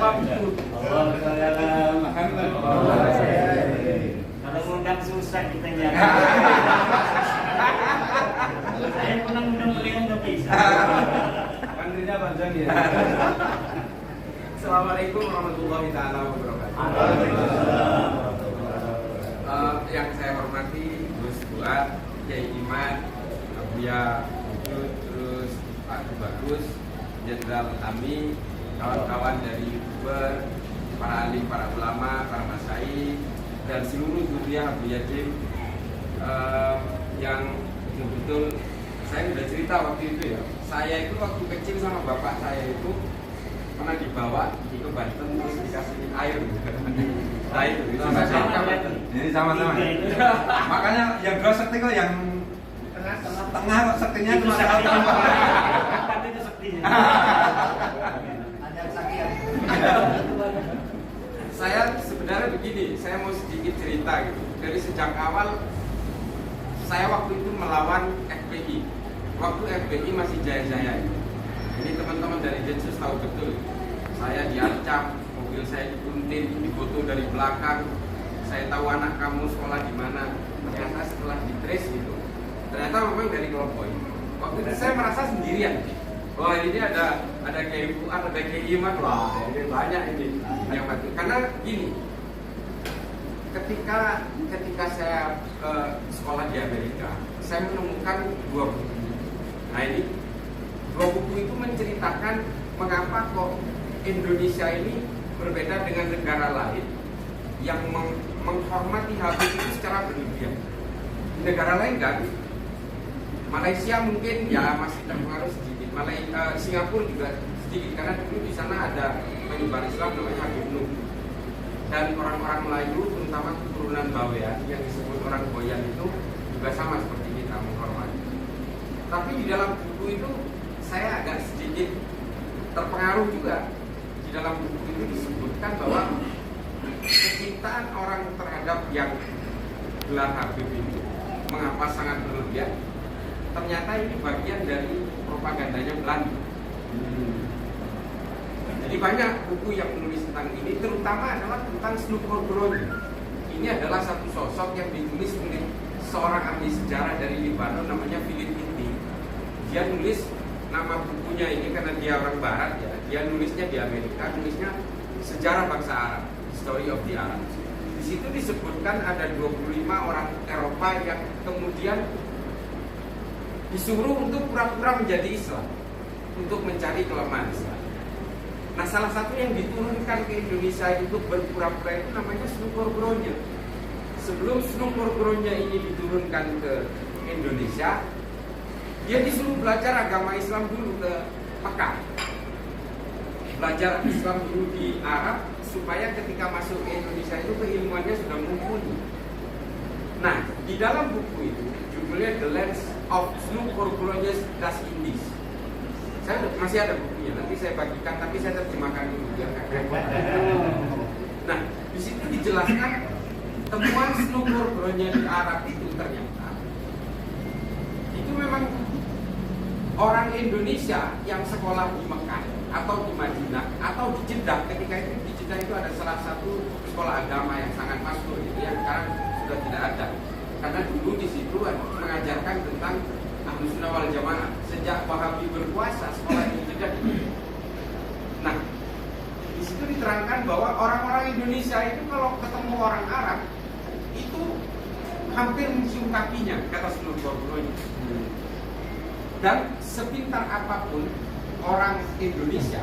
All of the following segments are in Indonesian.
waktu. Muhammad. Kalau ngundang susah kita nyari. Saya pernah ngundang beliau nggak bisa. Antrinya panjang ya. Assalamualaikum warahmatullahi taala wabarakatuh. Yang saya hormati Gus Fuad, Kiai Iman, Abuya Wujud, terus Pak Bagus, Jenderal Ami, kawan-kawan dari YouTuber, para alim, para ulama, para masyayikh, dan seluruh zuriyah Abu Yajim yang betul-betul saya sudah cerita waktu itu ya. Saya itu waktu kecil sama bapak saya itu pernah dibawa ke Banten terus dikasih air. Nah itu sama-sama. Ini sama-sama. Makanya yang dua sekti kok yang tengah kok sektinya Itu cuma sakti. satu. Tapi itu saktinya. Ada sakti ya. Saya sebenarnya begini, saya mau sedikit cerita gitu. Dari sejak awal saya waktu itu melawan FPI. Waktu FPI masih jaya-jaya. Ini teman-teman dari Densus tahu betul. Saya diancam, mobil saya dikuntit, difoto dari belakang. Saya tahu anak kamu sekolah di mana. Ternyata setelah ditrace gitu, ternyata memang dari kelompok ini. Waktu itu saya merasa sendirian. Wah ini ada Kiai Fuad, ada Kiai Iman, wah ini banyak ini yang mati. Karena gini, ketika saya sekolah di Amerika, saya menemukan dua buku. Nah ini dua buku itu menceritakan mengapa kok Indonesia ini berbeda dengan negara lain yang menghormati Habib itu secara berlebihan. Negara lain kan, Malaysia mungkin ya masih terpengaruh sedikit. Singapura juga sedikit karena dulu di sana ada penyebar Islam namanya Habib Nuh. Dan orang-orang Melayu terutama keturunan Bawean yang disebut orang Boyan itu juga sama seperti kita menghormati. Tapi di dalam buku itu saya agak sedikit terpengaruh juga. Di dalam buku itu disebutkan bahwa kecintaan orang terhadap yang gelar Habib ini mengapa sangat berlebihan. Ternyata ini bagian dari propagandanya Belanda. Jadi banyak buku yang menulis tentang ini, terutama adalah tentang Snuppergroni. Ini adalah satu sosok yang ditulis oleh seorang ahli sejarah dari Libanon namanya Philip Whitney. Dia nulis nama bukunya ini karena dia orang Barat ya. Dia nulisnya di Amerika, nulisnya Sejarah Bangsa Arab, Story of the Arabs. Di situ disebutkan ada 25 orang Eropa yang kemudian disuruh untuk pura-pura menjadi Islam, untuk mencari kelemahan Islam. Nah, salah satu yang diturunkan ke Indonesia itu berpura-pura itu namanya Snuppergronya. Sebelum Snuppergronya ini diturunkan ke Indonesia, dia disuruh belajar agama Islam dulu ke Mekah. Belajar Islam dulu di Arab supaya ketika masuk ke Indonesia itu keilmuannya sudah mumpuni. Nah, di dalam buku itu judulnya The Lands of Snuppergronya das Indies. Saya masih ada bukunya, nanti saya bagikan, tapi saya terjemahkan dulu biar nggak repot. Nah, di situ dijelaskan temuan Snuppergronya di Arab itu ternyata itu memang orang Indonesia yang sekolah di Mekah atau di Madinah atau di Jeddah. Ketika itu di Jeddah itu ada salah satu sekolah agama yang sangat masyhur, yang sekarang sudah tidak ada. Karena dulu di situ mengajarkan tentang Ahlus Sunnah wal Jamaah. Sejak Wahabi berkuasa, sekolah ini Jeddah. Nah, di situ diterangkan bahwa orang-orang Indonesia itu kalau ketemu orang Arab itu hampir mencium kakinya, kata Snuppergronya. Dan sepintar apapun orang Indonesia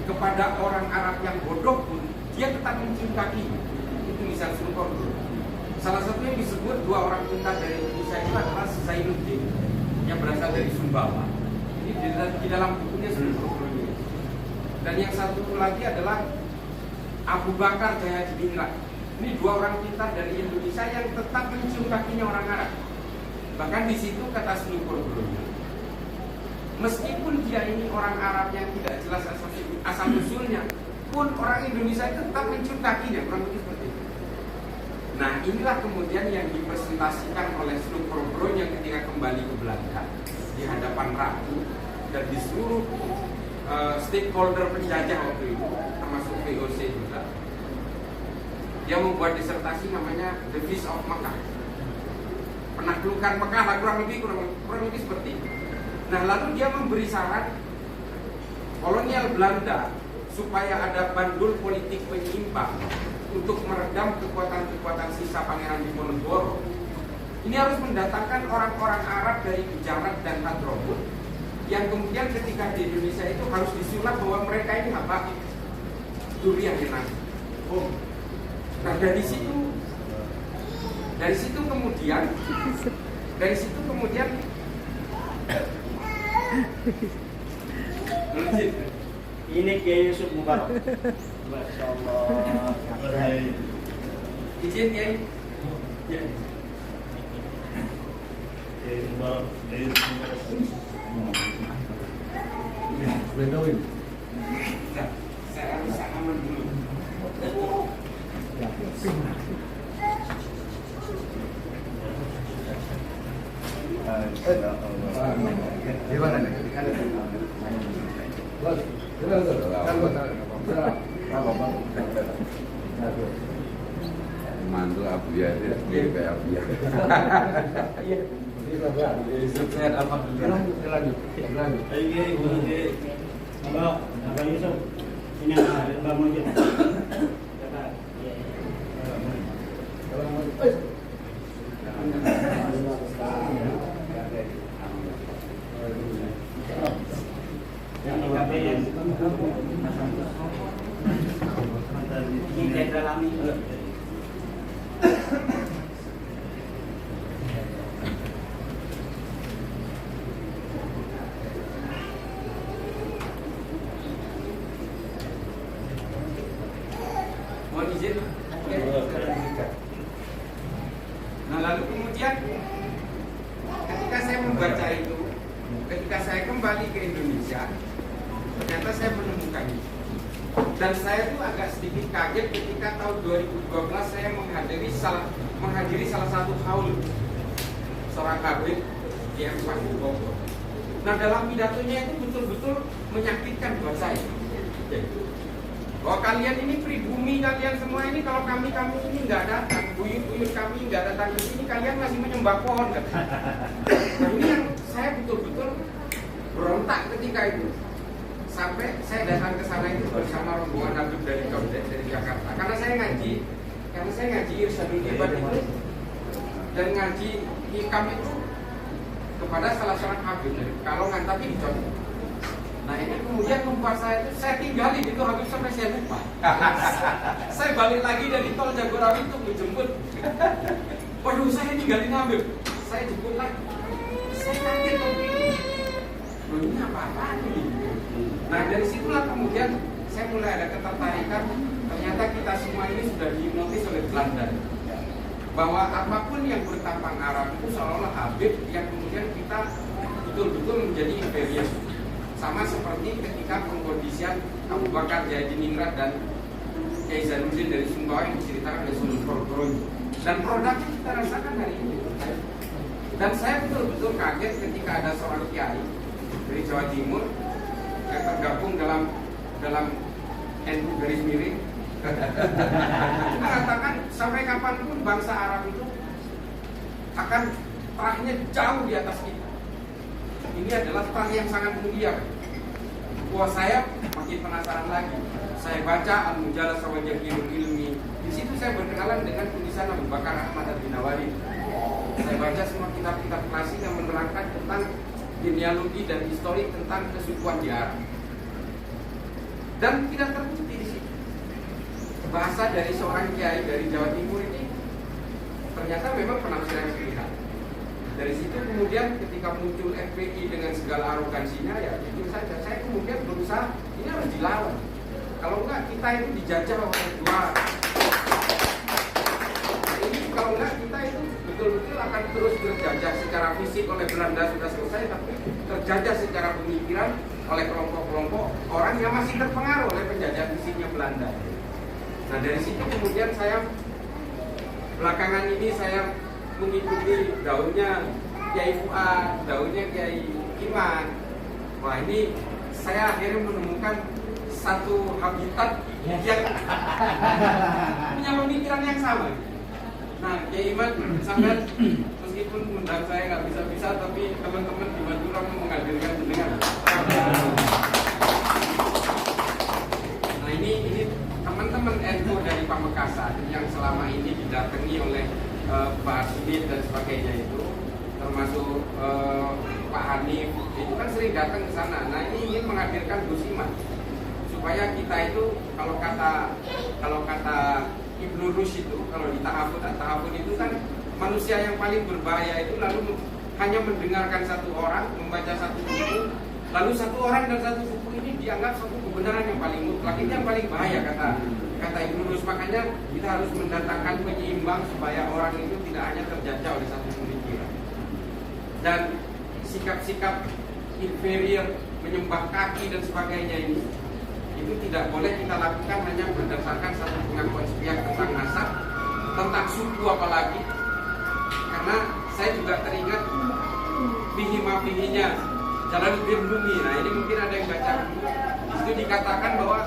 kepada orang Arab yang bodoh pun dia tetap mencium kakinya. Itu misal Snuppergronya. Salah satu yang disebut dua orang pintar dari Indonesia itu adalah Zainuddin yang berasal dari Sumbawa. Ini di dalam bukunya Snuppergronya. Dan yang satu lagi adalah Abu Bakar Jayadiningrat. Ini dua orang pintar dari Indonesia yang tetap mencium kakinya orang Arab. Bahkan di situ kata Snuppergronya, meskipun dia ini orang Arab yang tidak jelas asal usulnya, pun orang Indonesia itu tetap mencium kakinya, kurang lebih seperti itu. Nah, inilah kemudian yang dipresentasikan oleh Snuppergronya ketika kembali ke Belanda di hadapan ratu dan di seluruh stakeholder penjajah waktu itu, Dia membuat disertasi namanya The Feast of Mekah, penaklukan Mekah lah, kurang lebih seperti itu. Nah, lalu dia memberi saran kolonial Belanda supaya ada bandul politik penyimpang untuk meredam kekuatan-kekuatan sisa Pangeran Diponegoro. Ini harus mendatangkan orang-orang Arab dari Gujarat dan Hadramut yang kemudian ketika di Indonesia itu harus disulap bahwa mereka ini apa? Durian Yunani. Nah, dari situ kemudian Ini Kiai Yusuf Mubarak. Masya Allah. izin Kiai. Ya. Kiai Mubarak. Kiai Yusuf Mubarak. Nah, saya harus aman dulu. Gimana nih? Mantu Abu ya, dia kayak Abu ya. Alhamdulillah. Ayo Kiai, boleh Kiai. Abang Yusuf. Ini Abang Mujib. Mohon izin. Nah, lalu kemudian ketika saya membaca itu, ketika saya kembali ke Indonesia, ternyata saya menemukan itu. Dan saya tuh agak sedikit kaget ketika tahun 2012 saya menghadiri salah satu haul seorang Habib di M4 Bogor. Nah, dalam pidatonya itu betul-betul menyakitkan buat saya. Bahwa kalian ini pribumi, kalian semua ini kalau kami ini nggak datang, buyut kami nggak datang ke sini, kalian masih menyembah pohon kan? Nah, ini yang saya betul-betul berontak ketika itu. Sampai saya datang ke sana itu bersama rombongan Habib dari Jakarta. Karena saya ngaji Irsyadul Ibad itu dan ngaji hikam itu kepada salah seorang Habib dari Kalongan, tapi di Jawa. Nah, ini kemudian membuat saya tinggalin itu Habib sampai saya lupa. Saya balik lagi dari tol Jagorawi untuk menjemput. Waduh, saya tinggalin Habib. Saya jemput lagi. Saya kaget waktu itu. Loh, ini apa-apaan ini? Nah, dari situlah kemudian saya mulai ada ketertarikan. Ternyata kita semua ini sudah dihipnotis oleh Belanda, bahwa apapun yang bertampang Arab itu seolah-olah Habib yang kemudian kita betul-betul menjadi imperial. Sama seperti ketika pengkondisian Abu Bakar Jayadiningrat dan Kiai Zainuddin dari Sumbawa yang diceritakan oleh Sunan Kudus. Dan produknya kita rasakan hari ini. Dan saya betul-betul kaget ketika ada seorang kiai dari Jawa Timur yang tergabung dalam NU garis miring mengatakan sampai kapanpun bangsa Arab itu akan terahnya jauh di atas kita. Ini adalah terah yang sangat mulia. Wah, saya makin penasaran lagi. Saya baca Al-Mujallah Sawajahilul Ilmi. Di situ saya berkenalan dengan tulisan Abu Bakar Ahmad Al-Binawawi. Saya baca semua kitab-kitab klasik yang menerangkan tentang genealogi dan histori tentang kesukuan di Arab. Dan tidak terbukti di situ. Bahasa dari seorang kiai dari Jawa Timur ini ternyata memang penafsiran sepihak. Dari situ kemudian ketika muncul FPI dengan segala arogansinya, ya jujur saja saya kemudian berusaha ini harus dilawan. Kalau enggak kita itu dijajah oleh dua. Nah, ini kalau enggak kita itu betul-betul akan terus terjajah secara fisik oleh Belanda sudah selesai, tapi terjajah secara pemikiran oleh kelompok-kelompok orang yang masih terpengaruh oleh penjajah fisiknya Belanda. Nah, dari situ kemudian saya belakangan ini saya mengikuti daunnya Kiai Fuad, daunnya Kiai Iman. Wah, ini saya akhirnya menemukan satu habitat yang punya pemikiran yang sama. Nah, Kiai Iman sampai meskipun undang saya nggak bisa, tapi teman-teman di Madura mau menghadirkan jenengan. Nah, ini teman-teman NU dari Pamekasan yang selama ini didatangi oleh Pak Asmid dan sebagainya itu, termasuk Pak Hanif, itu kan sering datang ke sana. Nah, ini ingin menghadirkan Gus Iman supaya kita itu kalau kata Ibnu Rushd itu, kalau di tahafud itu kan manusia yang paling berbahaya itu lalu hanya mendengarkan satu orang membaca satu buku, lalu satu orang dan satu buku ini dianggap satu kebenaran yang paling mutlak. Ini yang paling bahaya kata Ibnu Rushd. Makanya kita harus mendatangkan penyeimbang supaya orang itu tidak hanya terjajah oleh satu pemikiran. Dan sikap-sikap inferior, menyembah kaki dan sebagainya ini, itu tidak boleh kita lakukan hanya berdasarkan satu pengakuan sepihak tentang nasab, tentang suku apalagi. Karena saya juga teringat bihi-mafihinya Jalaluddin Rumi. Nah, ini mungkin ada yang baca. Itu dikatakan bahwa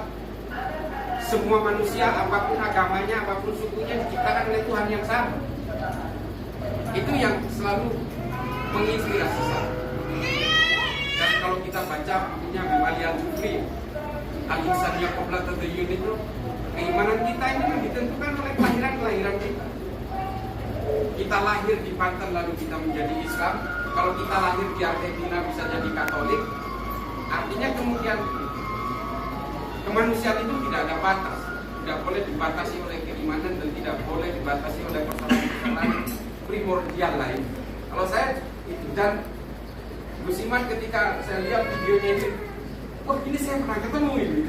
semua manusia, apapun agamanya, apapun sukunya, diciptakan oleh Tuhan yang sama. Itu yang selalu menginspirasi saya. Dan kalau kita baca bukunya Bimali Al-Jufri, Al-Insaniyah Qabla Tadayyun itu, keimanan kita ini ditentukan oleh kelahiran kita. Kita lahir di Banten lalu kita menjadi Islam. Kalau kita lahir di Argentina bisa jadi Katolik. Artinya kemudian kemanusiaan itu tidak ada batas, tidak boleh dibatasi oleh keimanan dan tidak boleh dibatasi oleh persoalan-persoalan primordial lain. Kalau saya itu, dan Gus Iman ketika saya lihat videonya ini, wah ini saya pernah ketemu ini.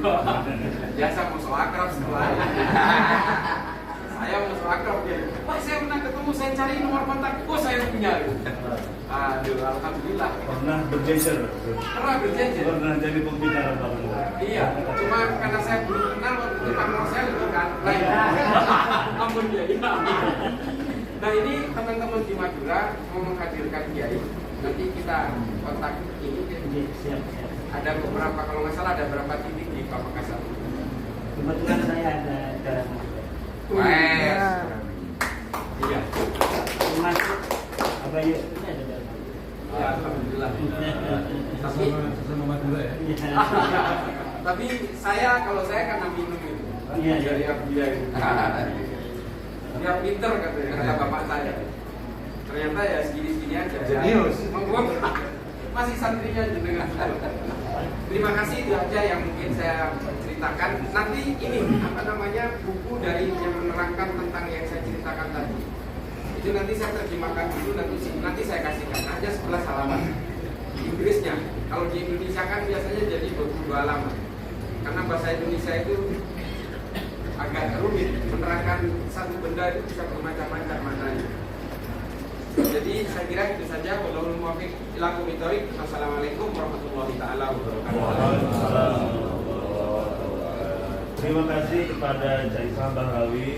Biasa musuh akrab setelah saya musuh akrab dia. Wah saya pernah ketemu, saya cari nomor kontak, oh saya punya. Aduh, alhamdulillah. Pernah berjejer. Pernah jadi pembicara bareng. Iya, cuma karena saya belum kenal waktu itu pamor saya lebih kan. Ampun dia. Nah ini teman-teman di Madura mau menghadirkan Kiai. Nanti kita kontak ini. Siap. Ada beberapa, kalau nggak salah ada berapa titik di Pamekasan. Kebetulan saya ada jalan masuk. Wes. Iya. Masuk apa ya? Ini ada jalan masuk. Ya, alhamdulillah. Tapi Sesama Madura ya. tapi kalau saya karena minum itu. Iya. Dari Abdiya itu. Dia pinter katanya, kata bapak saya. Ternyata ya segini-segini aja. Jenius. Masih santrinya jenengan. Terima kasih, itu aja yang mungkin saya ceritakan. Nanti ini buku dari yang menerangkan tentang yang saya ceritakan tadi. Itu nanti saya terjemahkan dulu, nanti saya kasihkan. Aja 11 halaman. Inggrisnya. Kalau di Indonesia kan biasanya jadi 22 halaman. Karena bahasa Indonesia itu agak rumit, menerangkan satu benda itu bisa bermacam-macam maknanya. Jadi saya kira itu saja. Wallahul muwaffiq ila aqwamit thoriq. Wassalamualaikum warahmatullahi taala wabarakatuh. Terima kasih kepada Cak Islam Bahrawi.